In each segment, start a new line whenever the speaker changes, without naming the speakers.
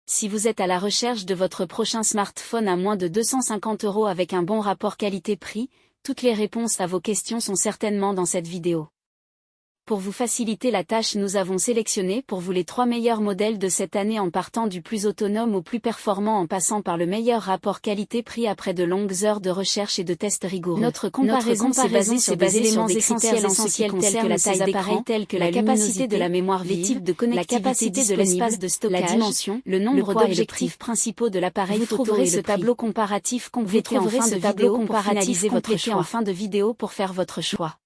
Si vous êtes à la recherche de votre prochain smartphone à moins de 250 € avec un bon rapport qualité-prix, toutes les réponses à vos questions sont certainement dans cette vidéo. Pour vous faciliter la tâche, nous avons sélectionné pour vous les 3 meilleurs modèles de cette année en partant du plus autonome au plus performant en passant par le meilleur rapport qualité-prix après de longues heures de recherche et de tests rigoureux. Notre comparaison s'est basée sur des éléments essentiels tels que la taille d'appareil, telle que la capacité de la mémoire vive, les types de connectivité, la capacité de l'espace de stockage, la dimension, le nombre d'objectifs principaux de l'appareil. Vous trouverez ce tableau comparatif complété en fin de vidéo pour faire votre choix.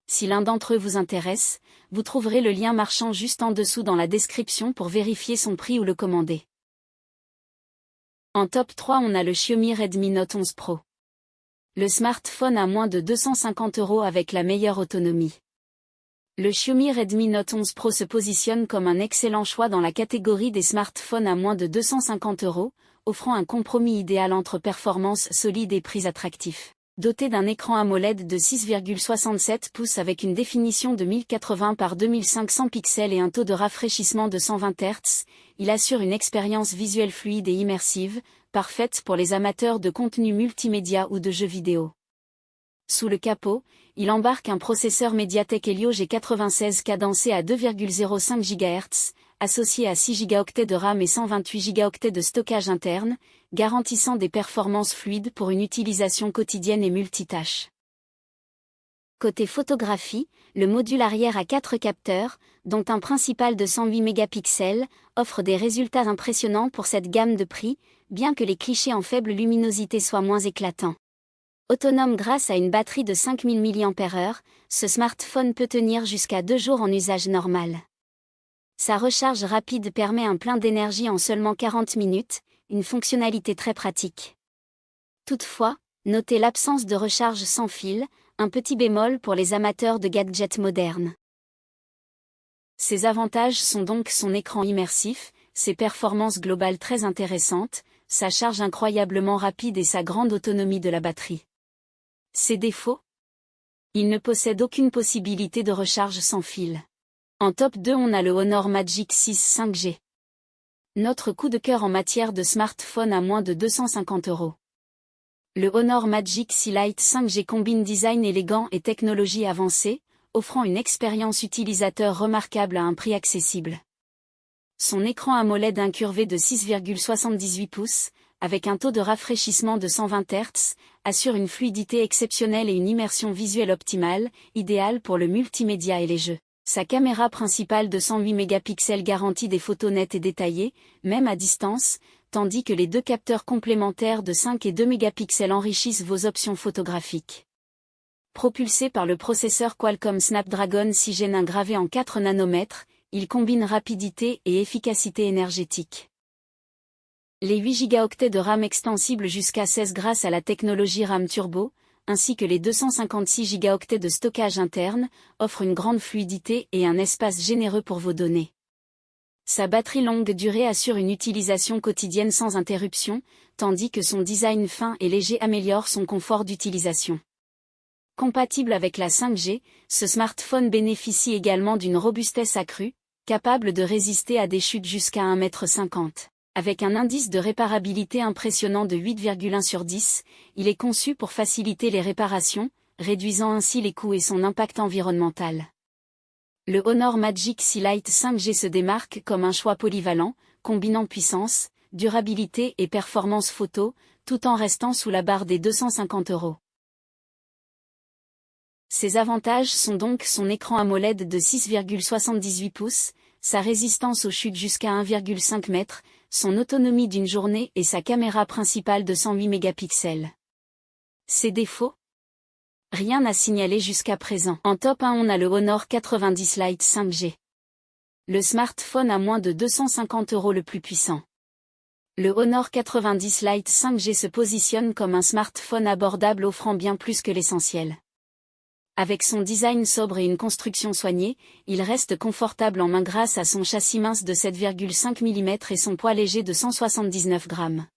Si l'un d'entre eux vous intéresse, vous trouverez le lien marchand juste en dessous dans la description pour vérifier son prix ou le commander. En top 3, on a le Xiaomi Redmi Note 11 Pro. Le smartphone à moins de 250 € avec la meilleure autonomie. Le Xiaomi Redmi Note 11 Pro se positionne comme un excellent choix dans la catégorie des smartphones à moins de 250 €, offrant un compromis idéal entre performance solide et prix attractif. Doté d'un écran AMOLED de 6,67 pouces avec une définition de 1080 par 2500 pixels et un taux de rafraîchissement de 120 Hz, il assure une expérience visuelle fluide et immersive, parfaite pour les amateurs de contenu multimédia ou de jeux vidéo. Sous le capot, il embarque un processeur Mediatek Helio G96 cadencé à 2,05 GHz, associé à 6 Go de RAM et 128 Go de stockage interne, garantissant des performances fluides pour une utilisation quotidienne et multitâche. Côté photographie, le module arrière à 4 capteurs, dont un principal de 108 mégapixels, offre des résultats impressionnants pour cette gamme de prix, bien que les clichés en faible luminosité soient moins éclatants. Autonome grâce à une batterie de 5000 mAh, ce smartphone peut tenir jusqu'à 2 jours en usage normal. Sa recharge rapide permet un plein d'énergie en seulement 40 minutes, une fonctionnalité très pratique. Toutefois, notez l'absence de recharge sans fil, un petit bémol pour les amateurs de gadgets modernes. Ses avantages sont donc son écran immersif, ses performances globales très intéressantes, sa charge incroyablement rapide et sa grande autonomie de la batterie. Ses défauts ? Il ne possède aucune possibilité de recharge sans fil. En top 2, on a le Honor Magic 6 5G. Notre coup de cœur en matière de smartphone à moins de 250 €. Le Honor Magic 6 Lite 5G combine design élégant et technologie avancée, offrant une expérience utilisateur remarquable à un prix accessible. Son écran AMOLED incurvé de 6,78 pouces, avec un taux de rafraîchissement de 120 Hz, assure une fluidité exceptionnelle et une immersion visuelle optimale, idéale pour le multimédia et les jeux. Sa caméra principale de 108 mégapixels garantit des photos nettes et détaillées, même à distance, tandis que les 2 capteurs complémentaires de 5 et 2 mégapixels enrichissent vos options photographiques. Propulsé par le processeur Qualcomm Snapdragon 6 Gen 1 gravé en 4 nanomètres, il combine rapidité et efficacité énergétique. Les 8 Go de RAM extensibles jusqu'à 16 grâce à la technologie RAM Turbo, ainsi que les 256 Go de stockage interne, offrent une grande fluidité et un espace généreux pour vos données. Sa batterie longue durée assure une utilisation quotidienne sans interruption, tandis que son design fin et léger améliore son confort d'utilisation. Compatible avec la 5G, ce smartphone bénéficie également d'une robustesse accrue, capable de résister à des chutes jusqu'à 1,50 m. Avec un indice de réparabilité impressionnant de 8,1 sur 10, il est conçu pour faciliter les réparations, réduisant ainsi les coûts et son impact environnemental. Le Honor Magic 6 Lite 5G se démarque comme un choix polyvalent, combinant puissance, durabilité et performance photo, tout en restant sous la barre des 250 €. Ses avantages sont donc son écran AMOLED de 6,78 pouces, sa résistance aux chutes jusqu'à 1,5 m, son autonomie d'une journée et sa caméra principale de 108 mégapixels. Ses défauts ? Rien à signaler jusqu'à présent. En top 1, on a le Honor 90 Lite 5G. Le smartphone à moins de 250 € le plus puissant. Le Honor 90 Lite 5G se positionne comme un smartphone abordable offrant bien plus que l'essentiel. Avec son design sobre et une construction soignée, il reste confortable en main grâce à son châssis mince de 7,5 mm et son poids léger de 179 grammes.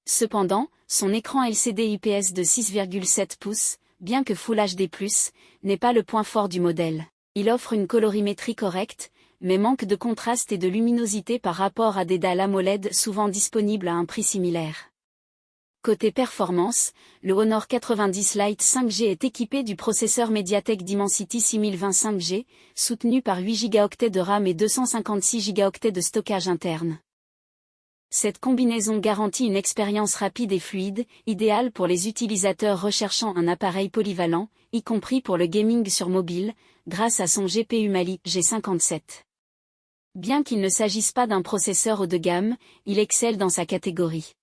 Cependant, son écran LCD IPS de 6,7 pouces, bien que Full HD+, n'est pas le point fort du modèle. Il offre une colorimétrie correcte, mais manque de contraste et de luminosité par rapport à des dalles AMOLED souvent disponibles à un prix similaire. Côté performance, le Honor 90 Lite 5G est équipé du processeur MediaTek Dimensity 6020 5G, soutenu par 8 Go de RAM et 256 Go de stockage interne. Cette combinaison garantit une expérience rapide et fluide, idéale pour les utilisateurs recherchant un appareil polyvalent, y compris pour le gaming sur mobile, grâce à son GPU Mali G57. Bien qu'il ne s'agisse pas d'un processeur haut de gamme, il excelle dans sa catégorie.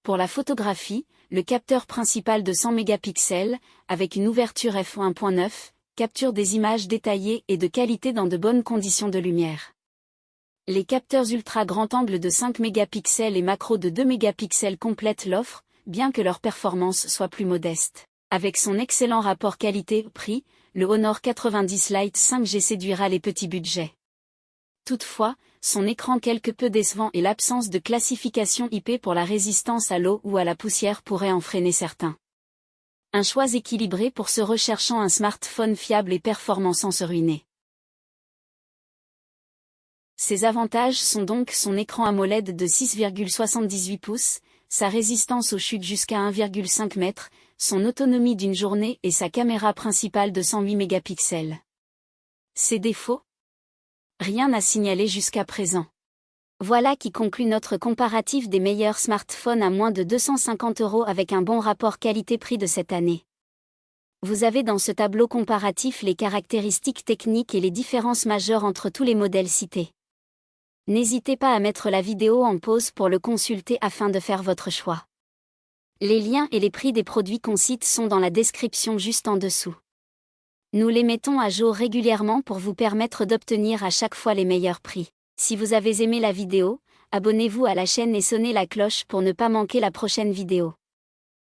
Pour la photographie, le capteur principal de 100 mégapixels, avec une ouverture f1.9, capture des images détaillées et de qualité dans de bonnes conditions de lumière. Les capteurs ultra grand angle de 5 mégapixels et macro de 2 mégapixels complètent l'offre, bien que leur performance soit plus modeste. Avec son excellent rapport qualité-prix, le Honor 90 Lite 5G séduira les petits budgets. Toutefois, son écran quelque peu décevant et l'absence de classification IP pour la résistance à l'eau ou à la poussière pourrait en freiner certains. Un choix équilibré pour ceux recherchant un smartphone fiable et performant sans se ruiner. Ses avantages sont donc son écran AMOLED de 6,78 pouces, sa résistance aux chutes jusqu'à 1,5 m, son autonomie d'une journée et sa caméra principale de 108 mégapixels. Ses défauts ? Rien à signaler jusqu'à présent. Voilà qui conclut notre comparatif des meilleurs smartphones à moins de 250 € avec un bon rapport qualité-prix de cette année. Vous avez dans ce tableau comparatif les caractéristiques techniques et les différences majeures entre tous les modèles cités. N'hésitez pas à mettre la vidéo en pause pour le consulter afin de faire votre choix. Les liens et les prix des produits qu'on cite sont dans la description juste en dessous. Nous les mettons à jour régulièrement pour vous permettre d'obtenir à chaque fois les meilleurs prix. Si vous avez aimé la vidéo, abonnez-vous à la chaîne et sonnez la cloche pour ne pas manquer la prochaine vidéo.